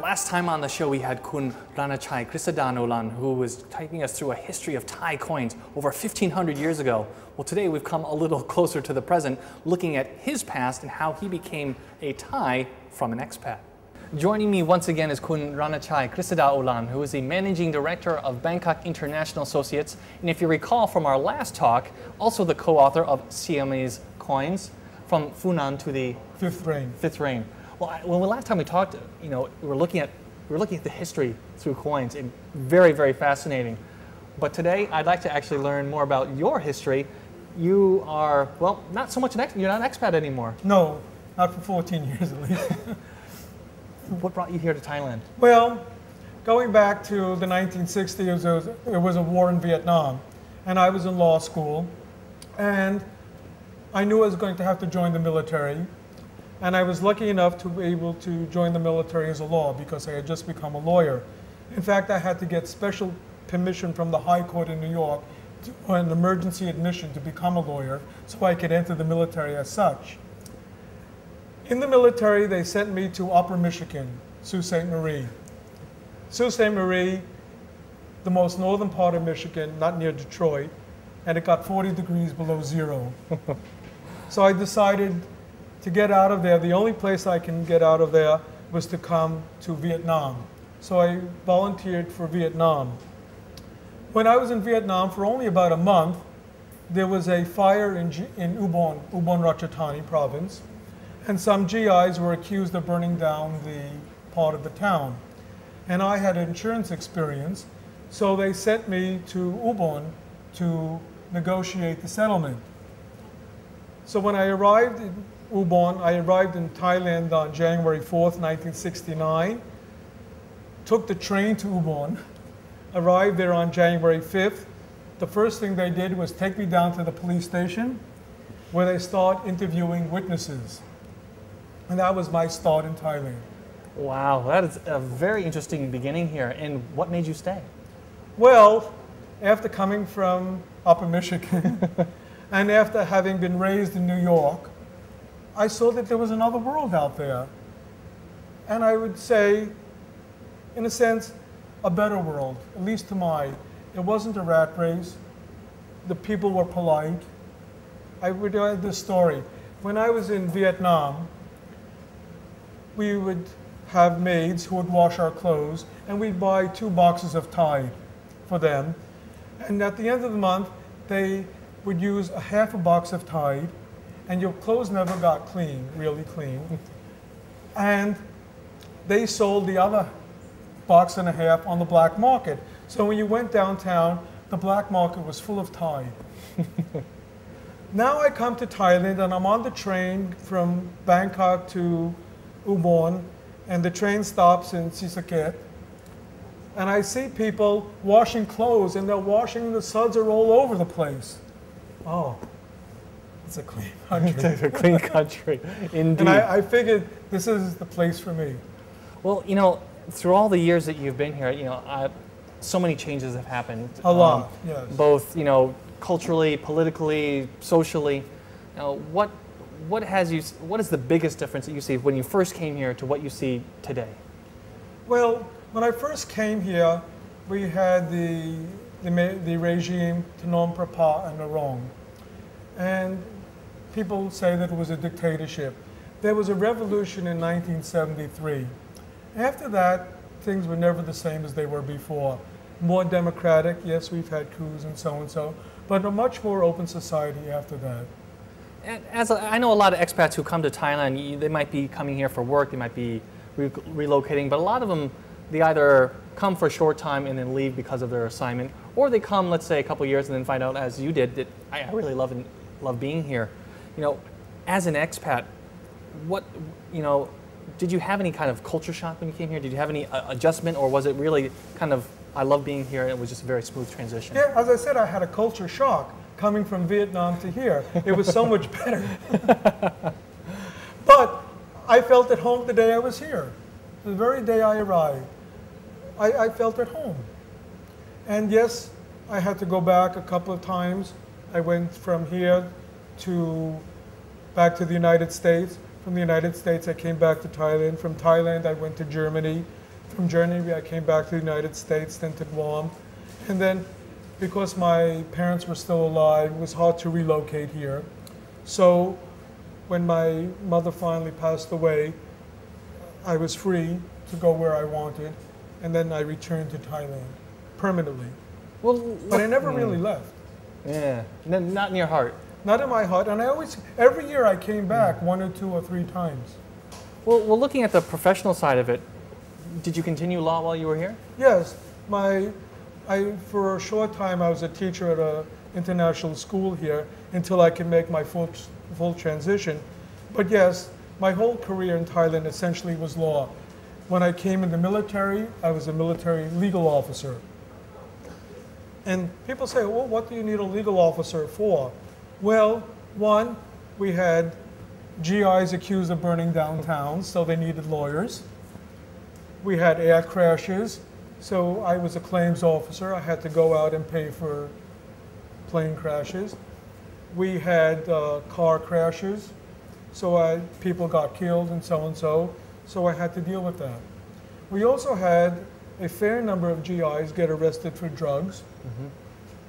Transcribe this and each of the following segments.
Last time on the show we had Kun Ranachai Krissadanolan, who was taking us through a history of Thai coins over 1,500 years ago. Well, today we've come a little closer to the present, looking at his past and how he became a Thai from an expat. Joining me once again is Kun Ranachai Krissadanolan, who is the Managing Director of Bangkok International Associates, and if you recall from our last talk, also the co-author of Siamese coins, from Funan to the Fifth Reign. Well, when the last time we talked, we were looking at the history through coins, and very, very fascinating. But today, I'd like to actually learn more about your history. You are, well, not so much you're not an expat anymore. No, not for 14 years at least. What brought you here to Thailand? Well, going back to the 1960s, there was a war in Vietnam, and I was in law school, and I knew I was going to have to join the military. And I was lucky enough to be able to join the military as a law because I had just become a lawyer. In fact, I had to get special permission from the High Court in New York to an emergency admission to become a lawyer so I could enter the military as such. In the military, they sent me to Upper Michigan, Sault Ste. Marie. Sault Ste. Marie, the most northern part of Michigan, not near Detroit, and it got 40 degrees below zero. So I decided to get out of there. The only place I can get out of there was to come to Vietnam. So I volunteered for Vietnam. When I was in Vietnam for only about a month, there was a fire in Ubon Ratchathani province, and some GIs were accused of burning down the part of the town. And I had insurance experience, so they sent me to Ubon to negotiate the settlement. So when I arrived in Ubon, I arrived in Thailand on January 4th, 1969, took the train to Ubon, arrived there on January 5th. The first thing they did was take me down to the police station where they start interviewing witnesses. And that was my start in Thailand. Wow, that is a very interesting beginning here. And what made you stay? Well, after coming from Upper Michigan and after having been raised in New York, I saw that there was another world out there. And I would say, in a sense, a better world, at least to mine. It wasn't a rat race. The people were polite. I would add this story. When I was in Vietnam, we would have maids who would wash our clothes, and we'd buy 2 boxes of Tide for them. And at the end of the month, they would use a half a box of Tide, and your clothes never got clean, really clean. And they sold the other box and a half on the black market. So when you went downtown, the black market was full of Tide. Now I come to Thailand and I'm on the train from Bangkok to Ubon, and the train stops in Sisaket. And I see people washing clothes, and they're washing, the suds are all over the place. Oh. It's a clean country. It's a clean country, indeed. And I figured this is the place for me. Well, through all the years that you've been here, so many changes have happened. A lot, yes. Both, culturally, politically, socially. What is the biggest difference that you see when you first came here to what you see today? Well, when I first came here, we had the regime Phnom Prapha and Narong. And people say that it was a dictatorship. There was a revolution in 1973. After that, things were never the same as they were before. More democratic, yes, we've had coups and so, but a much more open society after that. I know a lot of expats who come to Thailand, they might be coming here for work, they might be relocating, but a lot of them, they either come for a short time and then leave because of their assignment, or they come, let's say, a couple of years and then find out, as you did, that I really love being here. As an expat, did you have any kind of culture shock when you came here? Did you have any adjustment, or was it really kind of, I love being here, and it was just a very smooth transition? Yeah, as I said, I had a culture shock coming from Vietnam to here. It was so much better. But I felt at home the day I was here. The very day I arrived, I felt at home. And yes, I had to go back a couple of times. I went from here back to the United States. From the United States, I came back to Thailand. From Thailand, I went to Germany. From Germany, I came back to the United States, then to Guam. And then, because my parents were still alive, it was hard to relocate here. So when my mother finally passed away, I was free to go where I wanted. And then I returned to Thailand permanently. Well, but I never really left. Yeah, not in your heart. Not in my heart. And I always, every year I came back 1 or 2 or 3 times. Well, looking at the professional side of it, did you continue law while you were here? Yes. For a short time, I was a teacher at an international school here until I could make my full transition. But yes, my whole career in Thailand essentially was law. When I came in the military, I was a military legal officer. And people say, well, what do you need a legal officer for? Well, one, we had GIs accused of burning down towns, so they needed lawyers. We had air crashes, so I was a claims officer. I had to go out and pay for plane crashes. We had car crashes, so people got killed and so I had to deal with that. We also had a fair number of GIs get arrested for drugs.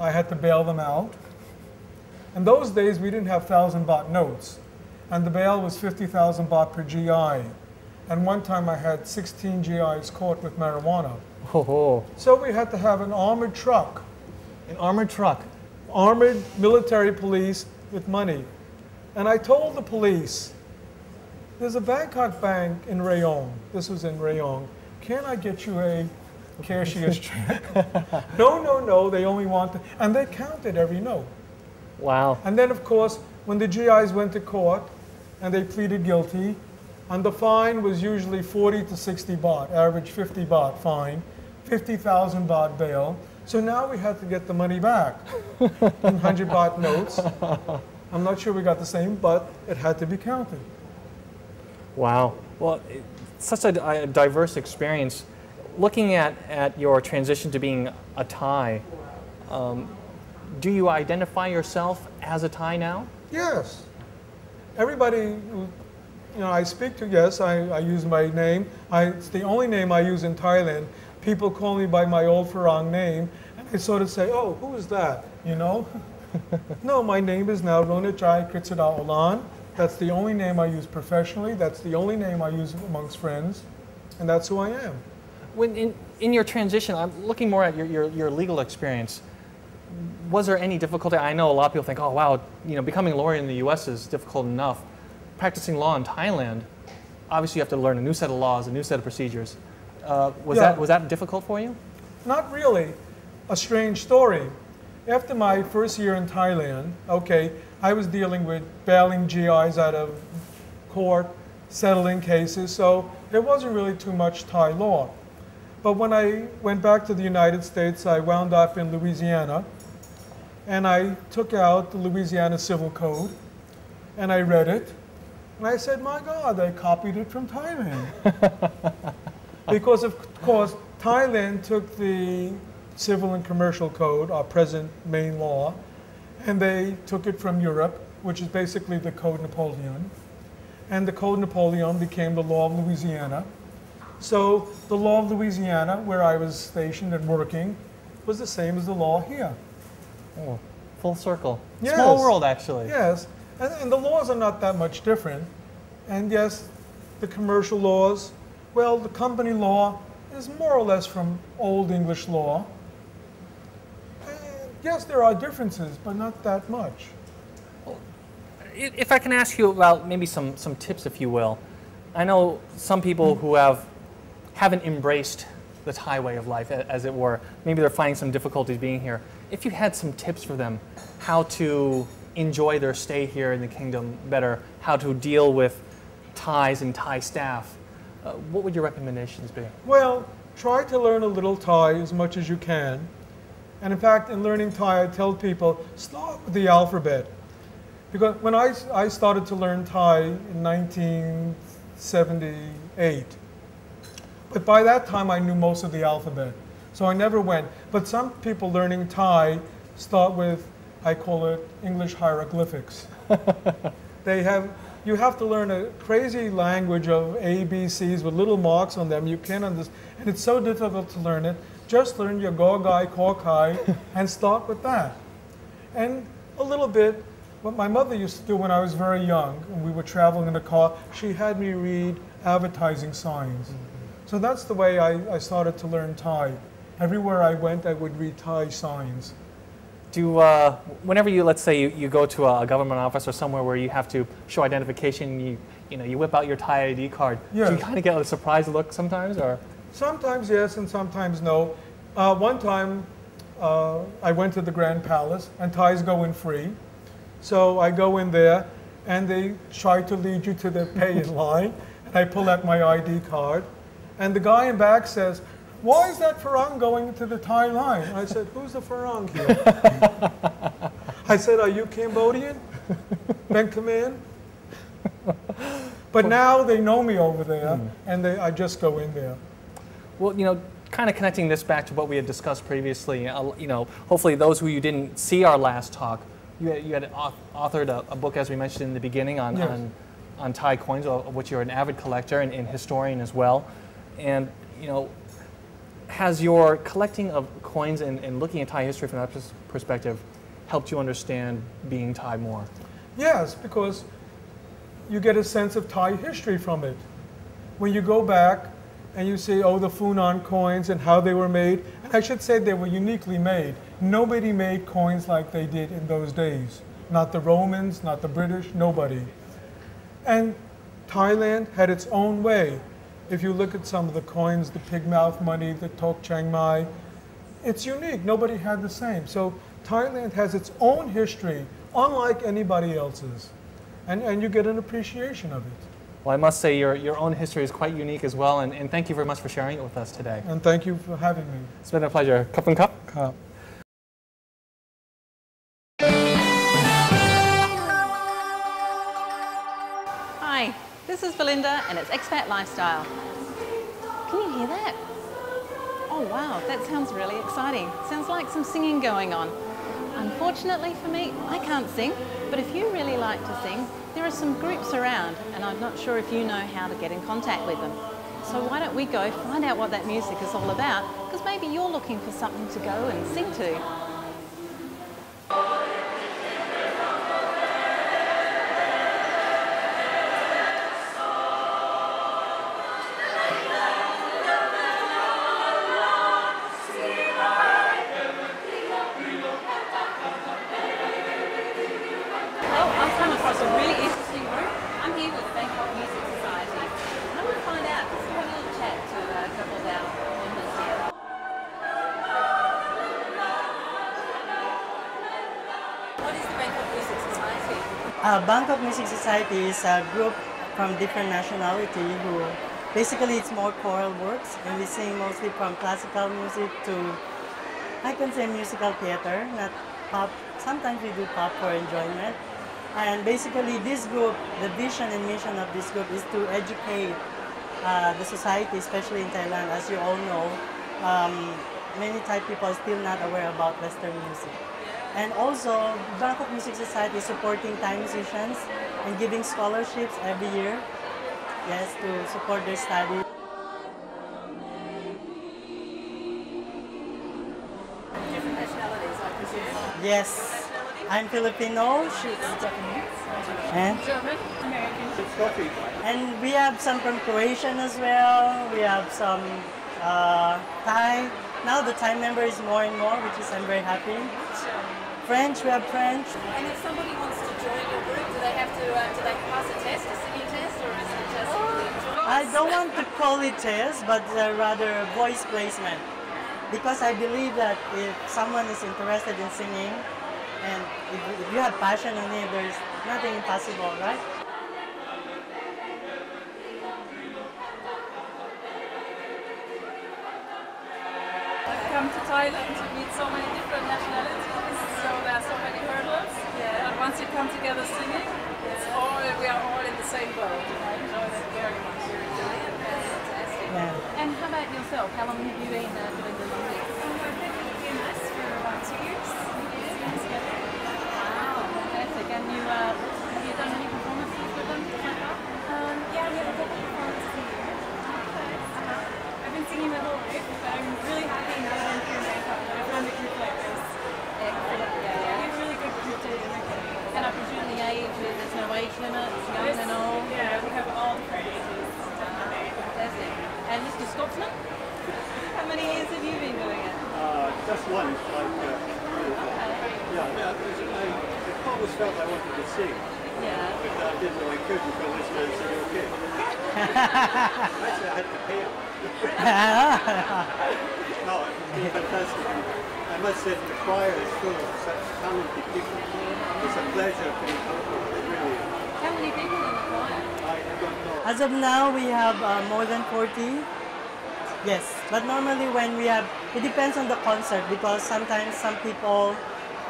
I had to bail them out. In those days, we didn't have 1,000 baht notes, and the bail was 50,000 baht per GI. And one time I had 16 GIs caught with marijuana. Oh. So we had to have an armored truck. An armored truck? Armored military police with money. And I told the police, there's a Bangkok bank in Rayong. This was in Rayong. Can I get you a cashier's check? No, they only want to, and they counted every note. Wow. And then, of course, when the GIs went to court and they pleaded guilty, and the fine was usually 40 to 60 baht, average 50 baht fine, 50,000 baht bail. So now we had to get the money back in 100 baht notes. I'm not sure we got the same, but it had to be counted. Wow. Well, such a diverse experience. Looking at your transition to being a Thai, do you identify yourself as a Thai now? Yes. Everybody I speak to, yes, I use my name. It's the only name I use in Thailand. People call me by my old Farang name, and they sort of say, oh, who is that, No, my name is now Ronachai Kritsada Olan. That's the only name I use professionally. That's the only name I use amongst friends, and that's who I am. When in your transition, I'm looking more at your legal experience. Was there any difficulty? I know a lot of people think, oh, wow, becoming a lawyer in the U.S. is difficult enough. Practicing law in Thailand, obviously you have to learn a new set of laws, a new set of procedures. Was that difficult for you? Not really. A strange story. After my first year in Thailand, I was dealing with bailing GIs out of court, settling cases, so there wasn't really too much Thai law. But when I went back to the United States, I wound up in Louisiana, and I took out the Louisiana Civil Code, and I read it, and I said, my God, they copied it from Thailand. Because, of course, Thailand took the Civil and Commercial Code, our present main law, and they took it from Europe, which is basically the Code Napoleon. And the Code Napoleon became the law of Louisiana. So the law of Louisiana, where I was stationed and working, was the same as the law here. Oh, full circle. Yes. Small world, actually. Yes, and the laws are not that much different. And yes, the commercial laws, well, the company law is more or less from Old English law. And yes, there are differences, but not that much. If I can ask you about maybe some tips, if you will. I know some people who haven't embraced the Thai way of life, as it were. Maybe they're finding some difficulties being here. If you had some tips for them, how to enjoy their stay here in the kingdom better, how to deal with Thais and Thai staff, what would your recommendations be? Well, try to learn a little Thai as much as you can. And in fact, in learning Thai, I tell people, start with the alphabet. Because when I started to learn Thai in 1978, but by that time I knew most of the alphabet. So I never went. But some people learning Thai start with, I call it English hieroglyphics. They have You have to learn a crazy language of A, B, C's with little marks on them. You can't understand, and it's so difficult to learn it. Just learn your Gogai, Korkai, and start with that. And a little bit, what my mother used to do when I was very young, and we were traveling in the car, she had me read advertising signs. So that's the way I started to learn Thai. Everywhere I went, I would read Thai signs. Whenever you, let's say you go to a government office or somewhere where you have to show identification, you whip out your Thai ID card. Yes. Do you kind of get a surprised look sometimes, or? Sometimes yes, and sometimes no. One time, I went to the Grand Palace, and Thais go in free. So I go in there, and they try to lead you to the pay-in line, and I pull out my ID card, and the guy in back says, "Why is that Farang going into the Thai line?" I said, "Who's the Farang here?" I said, "Are you Cambodian? Ben Command?" But now they know me over there, and I just go in there. Well, kind of connecting this back to what we had discussed previously, hopefully those who you didn't see our last talk, you had authored a book, as we mentioned in the beginning, on Thai coins, of which you're an avid collector and historian as well. And, has your collecting of coins and looking at Thai history from that perspective helped you understand being Thai more? Yes, because you get a sense of Thai history from it. When you go back and you see, the Funan coins and how they were made, and I should say they were uniquely made. Nobody made coins like they did in those days. Not the Romans, not the British, nobody. And Thailand had its own way. If you look at some of the coins, the pigmouth money, the Tok Chiang Mai, it's unique. Nobody had the same. So Thailand has its own history, unlike anybody else's. And you get an appreciation of it. Well, I must say your own history is quite unique as well, and thank you very much for sharing it with us today. And thank you for having me. It's been a pleasure. Cup and cup. Cup. Hi, this is Belinda and it's Expat Lifestyle. Can you hear that? Oh wow, that sounds really exciting. Sounds like some singing going on. Unfortunately for me, I can't sing, but if you really like to sing, there are some groups around and I'm not sure if you know how to get in contact with them. So why don't we go find out what that music is all about, because maybe you're looking for something to go and sing to. Bangkok Music Society is a group from different nationality who basically it's more choral works, and we sing mostly from classical music to, I can say, musical theater, not pop. Sometimes we do pop for enjoyment. And basically this group, the vision and mission of this group is to educate the society, especially in Thailand. As you all know, many Thai people are still not aware about Western music. And also, Bangkok Music Society is supporting Thai musicians and giving scholarships every year, yes, to support their study. Different nationalities, I presume. Yes, I'm Filipino, she's Japanese, and German, American. And we have some from Croatian as well. We have some Thai. Now the Thai member is more and more, which is I'm very happy. French, we have French. And if somebody wants to join your group, do they have to do they pass a test, a singing test, or is it just enjoy? I don't want to call it test, but rather voice placement. Because I believe that if someone is interested in singing, and if you have passion in it, there's nothing impossible, right? I've come to Thailand to meet so many different nationalities, so there are so many hurdles. Yeah. But once you come together singing, we are all in the same boat. I enjoy that very much. Yeah. And how about yourself? How long have you been doing the music? I've been in this for about 2 years. Wow, fantastic. And have you done any performances with them? once, like, yeah, I always felt I wanted to sing. Yeah. But I didn't know I could until this man said, okay. Actually, I had to pay him. No, it's been fantastic. I must say the choir is full of such talented people. It's a pleasure to be vocal, it really is. How many people in the choir? I don't know. As of now, we have more than 40. Yes, but normally when we have, it depends on the concert because sometimes some people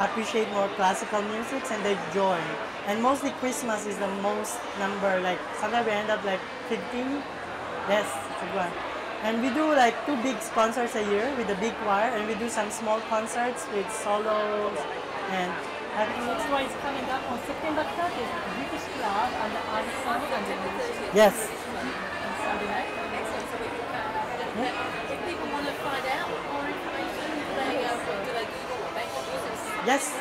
appreciate more classical music and they join. And mostly Christmas is the most number, like sometimes we end up like 15. Yes, it's a good one. And we do like 2 big concerts a year with the big choir, and we do some small concerts with solos and Next one is coming up on September 30th, British Club and the other song and the yes. on Sunday night. Excellent. So we can if people want to find out more information, do they Google Bangkok Music Society? Yes,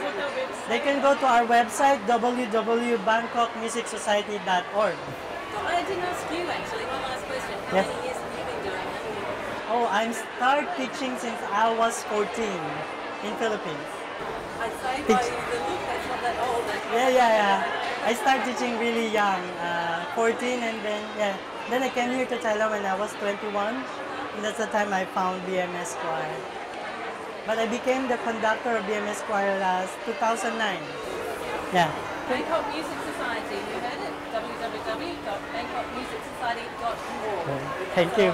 they can go to our website www.bangkokmusicsociety.org. I didn't ask you actually. One last question. How Yes. many years have you been doing that? Oh, I'm start teaching since I was 14 in Philippines. I'd say by the look, that's not that old. Yeah. I started teaching really young, 14, and then then I came here to Thailand when I was 21, and that's the time I found BMS Choir. But I became the conductor of BMS Choir last 2009. Yeah. Bangkok Music Society, you heard it? www.bangkokmusicsociety.org. Thank you.